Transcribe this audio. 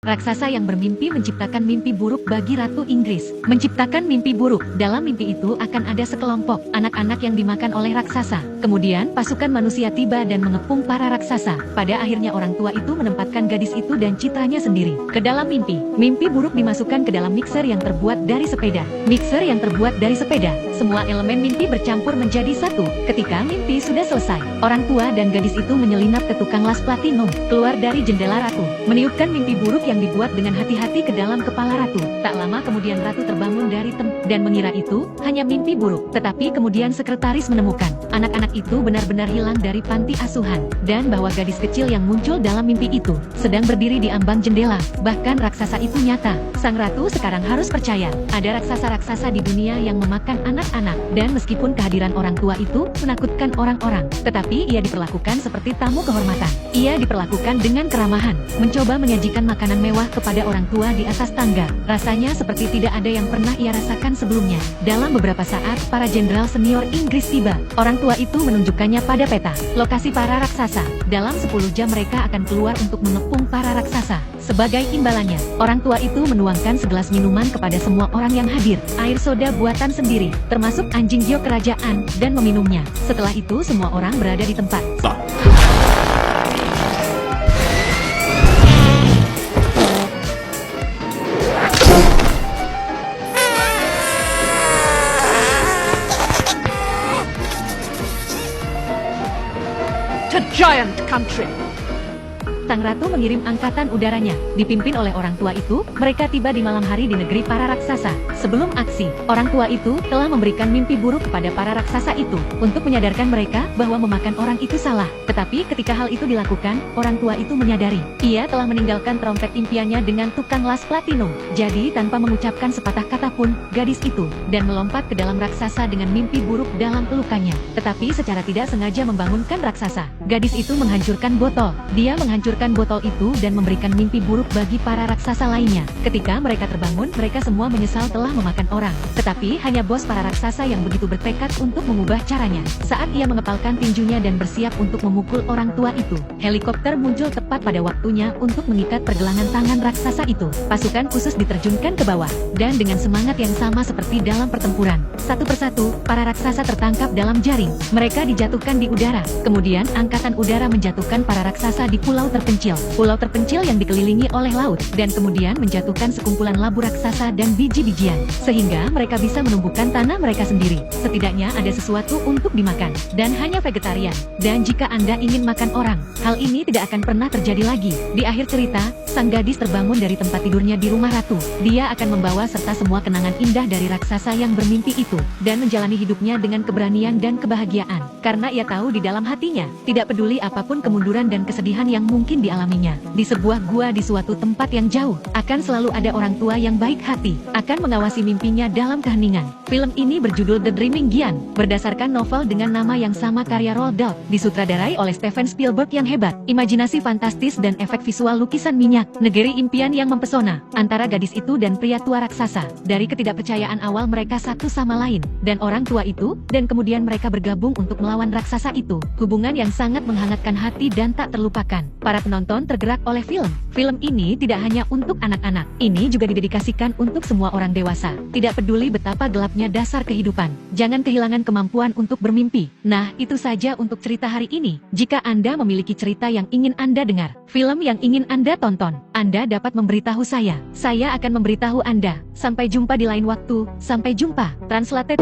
Raksasa yang bermimpi menciptakan mimpi buruk bagi Ratu Inggris. Menciptakan mimpi buruk. Dalam mimpi itu akan ada sekelompok anak-anak yang dimakan oleh raksasa. Kemudian pasukan manusia tiba dan mengepung para raksasa. Pada akhirnya orang tua itu menempatkan gadis itu dan citranya sendiri ke dalam mimpi. Mimpi buruk dimasukkan ke dalam mixer yang terbuat dari sepeda. Mixer yang terbuat dari sepeda. Semua elemen mimpi bercampur menjadi satu. Ketika mimpi sudah selesai, orang tua dan gadis itu menyelinap ke tukang las platinum, keluar dari jendela ratu, meniupkan mimpi buruk yang dibuat dengan hati-hati ke dalam kepala ratu. Tak lama kemudian ratu terbangun dari dan mengira itu hanya mimpi buruk. Tetapi kemudian sekretaris menemukan anak-anak itu benar-benar hilang dari panti asuhan, dan bahwa gadis kecil yang muncul dalam mimpi itu sedang berdiri di ambang jendela. Bahkan raksasa itu nyata. Sang ratu sekarang harus percaya ada raksasa-raksasa di dunia yang memakan anak-anak, dan meskipun kehadiran orang tua itu menakutkan orang-orang, tetapi ia diperlakukan seperti tamu kehormatan. Ia diperlakukan dengan keramahan, mencoba menyajikan makanan mewah kepada orang tua di atas tangga. Rasanya seperti tidak ada yang pernah ia rasakan sebelumnya. Dalam beberapa saat, para jenderal senior Inggris tiba. Orang tua itu menunjukkannya pada peta lokasi para raksasa. Dalam 10 jam mereka akan keluar untuk mengepung para raksasa. Sebagai imbalannya, orang tua itu menuangkan segelas minuman kepada semua orang yang hadir. Air soda buatan sendiri, termasuk anjing Gyo kerajaan, dan meminumnya. Setelah itu semua orang berada di tempat. To giant country. Sang ratu mengirim angkatan udaranya, dipimpin oleh orang tua itu. Mereka tiba di malam hari di negeri para raksasa. Sebelum aksi, orang tua itu telah memberikan mimpi buruk kepada para raksasa itu, untuk menyadarkan mereka bahwa memakan orang itu salah. Tetapi ketika hal itu dilakukan, orang tua itu menyadari, ia telah meninggalkan trompet impiannya dengan tukang las platinum. Jadi tanpa mengucapkan sepatah kata pun, gadis itu, dan melompat ke dalam raksasa dengan mimpi buruk dalam pelukannya. Tetapi secara tidak sengaja membangunkan raksasa. Gadis itu menghancurkan botol. Dia menghancurkan botol itu dan memberikan mimpi buruk bagi para raksasa lainnya. Ketika mereka terbangun, mereka semua menyesal telah memakan orang. Tetapi hanya bos para raksasa yang begitu bertekad untuk mengubah caranya. Saat ia mengepalkan tinjunya dan bersiap untuk memukul orang tua itu, helikopter muncul tepat pada waktunya untuk mengikat pergelangan tangan raksasa itu. Pasukan khusus diterjunkan ke bawah, dan dengan semangat yang sama seperti dalam pertempuran, satu persatu, para raksasa tertangkap dalam jaring. Mereka dijatuhkan di udara. Kemudian angkatan udara menjatuhkan para raksasa di pulau terpencil. Pulau terpencil yang dikelilingi oleh laut, dan kemudian menjatuhkan sekumpulan labu raksasa dan biji-bijian, sehingga mereka bisa menumbuhkan tanah mereka sendiri. Setidaknya ada sesuatu untuk dimakan, dan hanya vegetarian. Dan jika Anda ingin makan orang, hal ini tidak akan pernah terjadi lagi. Di akhir cerita, sang gadis terbangun dari tempat tidurnya di rumah ratu. Dia akan membawa serta semua kenangan indah dari raksasa yang bermimpi itu, dan menjalani hidupnya dengan keberanian dan kebahagiaan. Karena ia tahu di dalam hatinya, tidak peduli apapun kemunduran dan kesedihan yang mungkin dialaminya. Di sebuah gua di suatu tempat yang jauh, akan selalu ada orang tua yang baik hati, akan mengawasi mimpinya dalam keheningan. Film ini berjudul The Dreaming Giant, berdasarkan novel dengan nama yang sama karya Roald Dahl, disutradarai oleh Steven Spielberg yang hebat. Imajinasi fantastis dan efek visual lukisan minyak, negeri impian yang mempesona, antara gadis itu dan pria tua raksasa. Dari ketidakpercayaan awal mereka satu sama lain, dan orang tua itu, dan kemudian mereka bergabung untuk melawan raksasa itu. Hubungan yang sangat menghangatkan hati dan tak terlupakan. Para penonton tergerak oleh film. Film ini tidak hanya untuk anak-anak. Ini juga didedikasikan untuk semua orang dewasa. Tidak peduli betapa gelapnya dasar kehidupan. Jangan kehilangan kemampuan untuk bermimpi. Nah, itu saja untuk cerita hari ini. Jika Anda memiliki cerita yang ingin Anda dengar, film yang ingin Anda tonton, Anda dapat memberitahu saya. Saya akan memberitahu Anda. Sampai jumpa di lain waktu. Sampai jumpa. Translated.